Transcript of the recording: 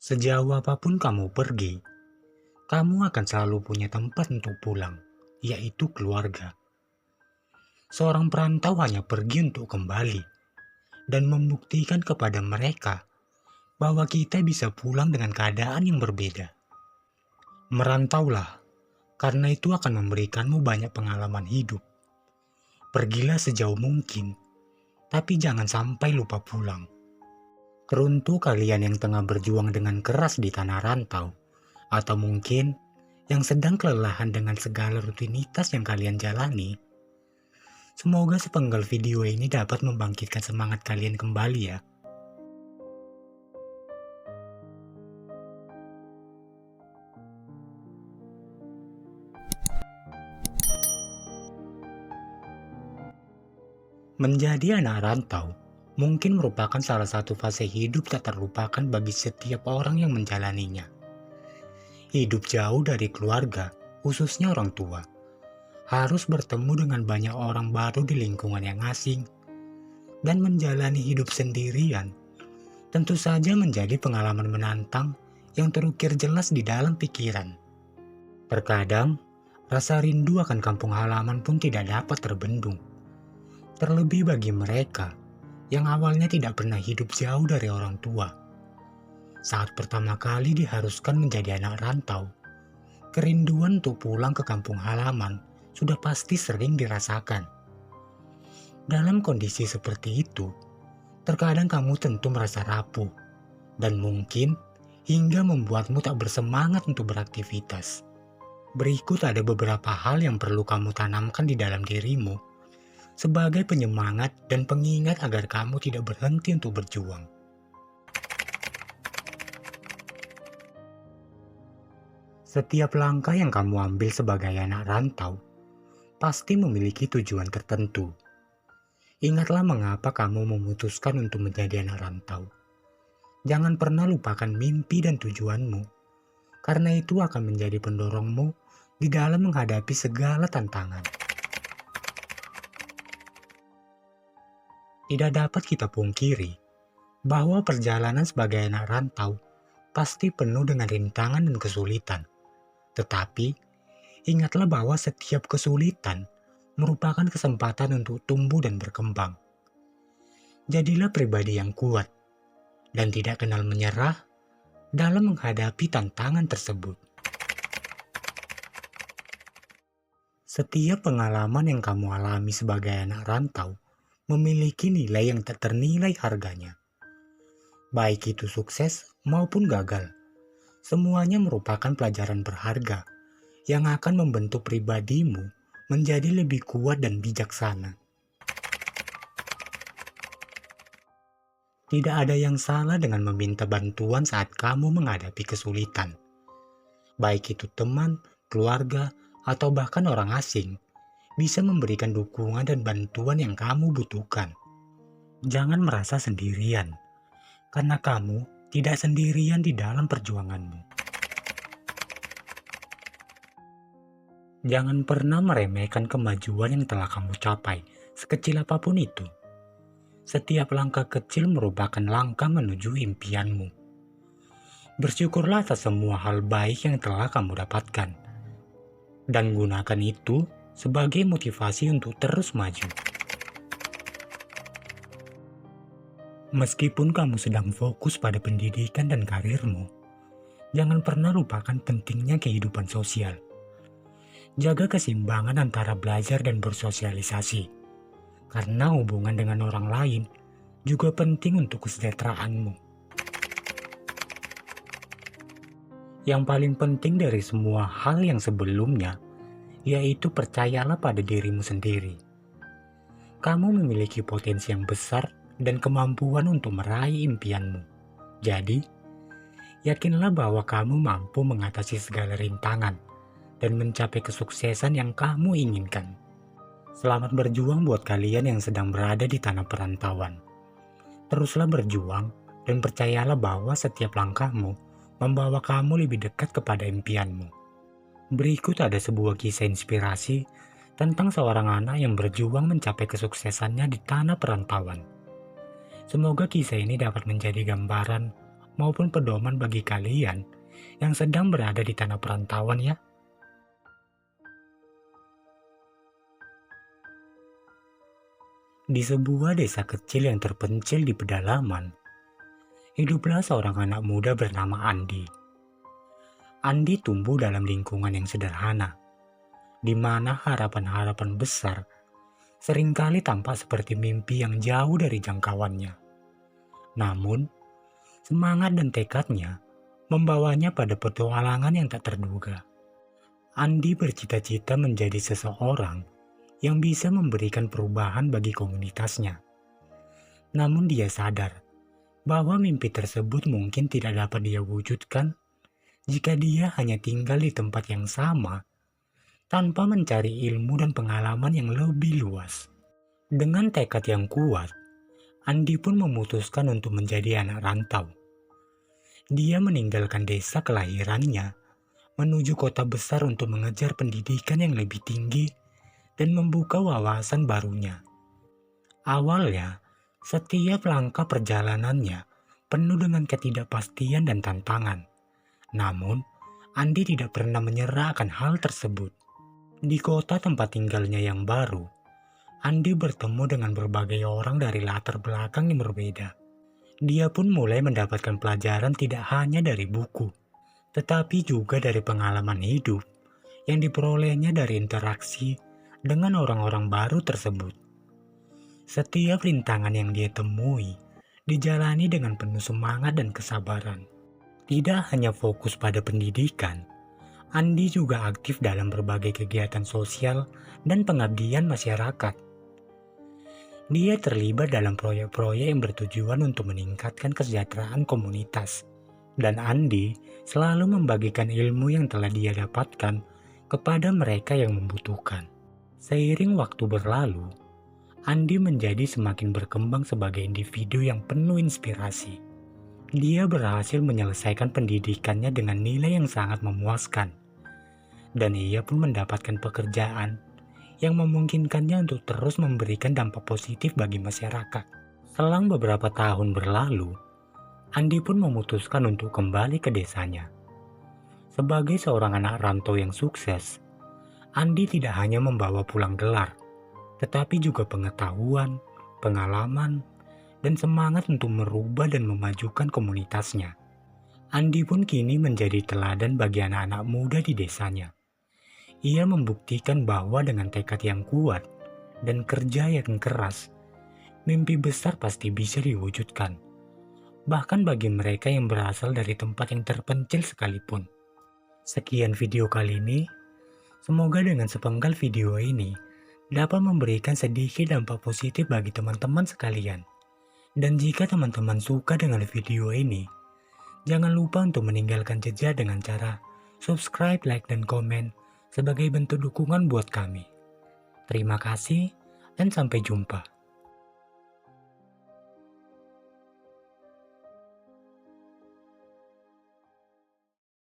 Sejauh apapun kamu pergi, kamu akan selalu punya tempat untuk pulang, yaitu keluarga. Seorang perantau hanya pergi untuk kembali dan membuktikan kepada mereka bahwa kita bisa pulang dengan keadaan yang berbeda. Merantaulah, karena itu akan memberikanmu banyak pengalaman hidup. Pergilah sejauh mungkin, tapi jangan sampai lupa pulang. Teruntuk kalian yang tengah berjuang dengan keras di tanah rantau, atau mungkin yang sedang kelelahan dengan segala rutinitas yang kalian jalani, semoga sepenggal video ini dapat membangkitkan semangat kalian kembali ya. Menjadi anak rantau mungkin merupakan salah satu fase hidup tak terlupakan bagi setiap orang yang menjalaninya. Hidup jauh dari keluarga, khususnya orang tua, harus bertemu dengan banyak orang baru di lingkungan yang asing, dan menjalani hidup sendirian tentu saja menjadi pengalaman menantang yang terukir jelas di dalam pikiran. Terkadang, rasa rindu akan kampung halaman pun tidak dapat terbendung. Terlebih bagi mereka yang awalnya tidak pernah hidup jauh dari orang tua. Saat pertama kali diharuskan menjadi anak rantau, kerinduan untuk pulang ke kampung halaman sudah pasti sering dirasakan. Dalam kondisi seperti itu, terkadang kamu tentu merasa rapuh, dan mungkin hingga membuatmu tak bersemangat untuk beraktivitas. Berikut ada beberapa hal yang perlu kamu tanamkan di dalam dirimu sebagai penyemangat dan pengingat agar kamu tidak berhenti untuk berjuang. Setiap langkah yang kamu ambil sebagai anak rantau pasti memiliki tujuan tertentu. Ingatlah mengapa kamu memutuskan untuk menjadi anak rantau. Jangan pernah lupakan mimpi dan tujuanmu, karena itu akan menjadi pendorongmu di dalam menghadapi segala tantangan. Tidak dapat kita pungkiri bahwa perjalanan sebagai anak rantau pasti penuh dengan rintangan dan kesulitan. Tetapi, ingatlah bahwa setiap kesulitan merupakan kesempatan untuk tumbuh dan berkembang. Jadilah pribadi yang kuat dan tidak kenal menyerah dalam menghadapi tantangan tersebut. Setiap pengalaman yang kamu alami sebagai anak rantau memiliki nilai yang tak ternilai harganya. Baik itu sukses maupun gagal, semuanya merupakan pelajaran berharga yang akan membentuk pribadimu menjadi lebih kuat dan bijaksana. Tidak ada yang salah dengan meminta bantuan saat kamu menghadapi kesulitan. Baik itu teman, keluarga, atau bahkan orang asing, bisa memberikan dukungan dan bantuan yang kamu butuhkan. Jangan merasa sendirian, karena kamu tidak sendirian di dalam perjuanganmu. Jangan pernah meremehkan kemajuan yang telah kamu capai, sekecil apapun itu. Setiap langkah kecil merupakan langkah menuju impianmu. Bersyukurlah atas semua hal baik yang telah kamu dapatkan, dan gunakan itu sebagai motivasi untuk terus maju. Meskipun kamu sedang fokus pada pendidikan dan karirmu, jangan pernah lupakan pentingnya kehidupan sosial. Jaga keseimbangan antara belajar dan bersosialisasi, karena hubungan dengan orang lain juga penting untuk kesejahteraanmu. Yang paling penting dari semua hal yang sebelumnya, yaitu percayalah pada dirimu sendiri. Kamu memiliki potensi yang besar dan kemampuan untuk meraih impianmu. Jadi, yakinlah bahwa kamu mampu mengatasi segala rintangan dan mencapai kesuksesan yang kamu inginkan. Selamat berjuang buat kalian yang sedang berada di tanah perantauan. Teruslah berjuang dan percayalah bahwa setiap langkahmu membawa kamu lebih dekat kepada impianmu. Berikut ada sebuah kisah inspirasi tentang seorang anak yang berjuang mencapai kesuksesannya di tanah perantauan. Semoga kisah ini dapat menjadi gambaran maupun pedoman bagi kalian yang sedang berada di tanah perantauan ya. Di sebuah desa kecil yang terpencil di pedalaman, hiduplah seorang anak muda bernama Andi. Andi tumbuh dalam lingkungan yang sederhana, di mana harapan-harapan besar seringkali tampak seperti mimpi yang jauh dari jangkauannya. Namun, semangat dan tekadnya membawanya pada petualangan yang tak terduga. Andi bercita-cita menjadi seseorang yang bisa memberikan perubahan bagi komunitasnya. Namun dia sadar bahwa mimpi tersebut mungkin tidak dapat dia wujudkan jika dia hanya tinggal di tempat yang sama tanpa mencari ilmu dan pengalaman yang lebih luas. Dengan tekad yang kuat, Andi pun memutuskan untuk menjadi anak rantau. Dia meninggalkan desa kelahirannya menuju kota besar untuk mengejar pendidikan yang lebih tinggi dan membuka wawasan barunya. Awalnya, setiap langkah perjalanannya penuh dengan ketidakpastian dan tantangan. Namun, Andi tidak pernah menyerah akan hal tersebut. Di kota tempat tinggalnya yang baru, Andi bertemu dengan berbagai orang dari latar belakang yang berbeda. Dia pun mulai mendapatkan pelajaran tidak hanya dari buku, tetapi juga dari pengalaman hidup yang diperolehnya dari interaksi dengan orang-orang baru tersebut. Setiap rintangan yang dia temui dijalani dengan penuh semangat dan kesabaran. Tidak hanya fokus pada pendidikan, Andi juga aktif dalam berbagai kegiatan sosial dan pengabdian masyarakat. Dia terlibat dalam proyek-proyek yang bertujuan untuk meningkatkan kesejahteraan komunitas. Dan Andi selalu membagikan ilmu yang telah dia dapatkan kepada mereka yang membutuhkan. Seiring waktu berlalu, Andi menjadi semakin berkembang sebagai individu yang penuh inspirasi. Dia berhasil menyelesaikan pendidikannya dengan nilai yang sangat memuaskan. Dan ia pun mendapatkan pekerjaan yang memungkinkannya untuk terus memberikan dampak positif bagi masyarakat. Selang beberapa tahun berlalu, Andi pun memutuskan untuk kembali ke desanya. Sebagai seorang anak rantau yang sukses, Andi tidak hanya membawa pulang gelar, tetapi juga pengetahuan, pengalaman, dan semangat untuk merubah dan memajukan komunitasnya. Andi pun kini menjadi teladan bagi anak-anak muda di desanya. Ia membuktikan bahwa dengan tekad yang kuat dan kerja yang keras, mimpi besar pasti bisa diwujudkan. Bahkan bagi mereka yang berasal dari tempat yang terpencil sekalipun. Sekian video kali ini. Semoga dengan sepenggal video ini dapat memberikan sedikit dampak positif bagi teman-teman sekalian. Dan jika teman-teman suka dengan video ini, jangan lupa untuk meninggalkan jejak dengan cara subscribe, like, dan komen sebagai bentuk dukungan buat kami. Terima kasih dan sampai jumpa.